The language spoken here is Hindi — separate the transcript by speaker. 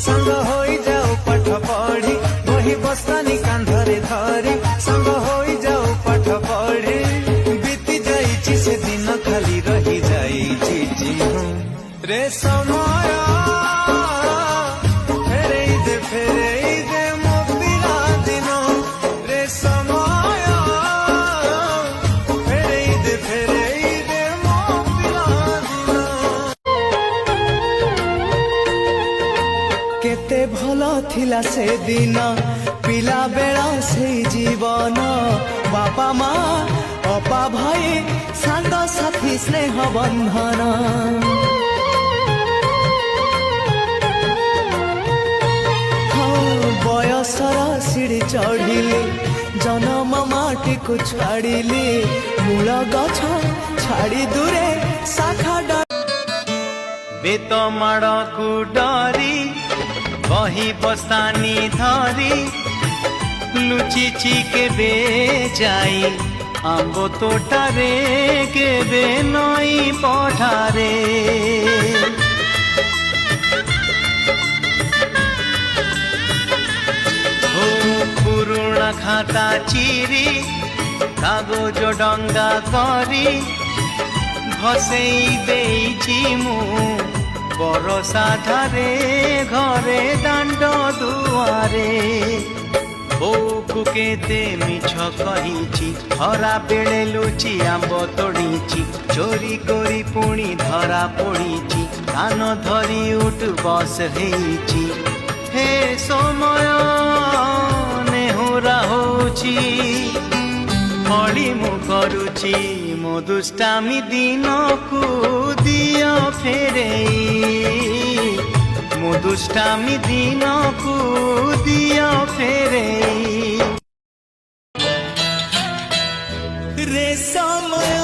Speaker 1: सांग होई जाओ पाठ पढ़ी बही बस्तानी कांधरे धरी सांग होई जाओ पाठ पढ़ी बीती जाइछि से दिन खाली रही जाइछि जीवन रे समय फेरेई दे मो पिला दिन रे समय फेरेई दे मो पिला दिन केते भलो थिला से दिन पिला बेला से जीवन बापा माँ अपा भाई सांग साथी स्नेह बंधन बयसर सीढ़ी चढ़िले जन्म माटी को छाड़िले मूल गछ छाड़ी दूरे शाखा
Speaker 2: बेत माड़ को डरी बही बस्तानी धरी लुचिची केबे जाई आंबो तोटारे केबे नई पठारे पुरुणा खाता चिरी कागज डंगा करी भसेई देइछि मु बरसा धारे घरे दांड दुआरे बोकु केते मिछ कहिछि हरा बेले लुचि आंब तोड़िछि चोरी करी पुणी धरा पड़िछि कान धरी उठ बस हेइछि हे समय नेहुरा होछि हळी मु करुछि मो दुष्टामी दिन को दियो फेरेई मो दुष्टामी दिन को दियो फेरेई
Speaker 1: रे समय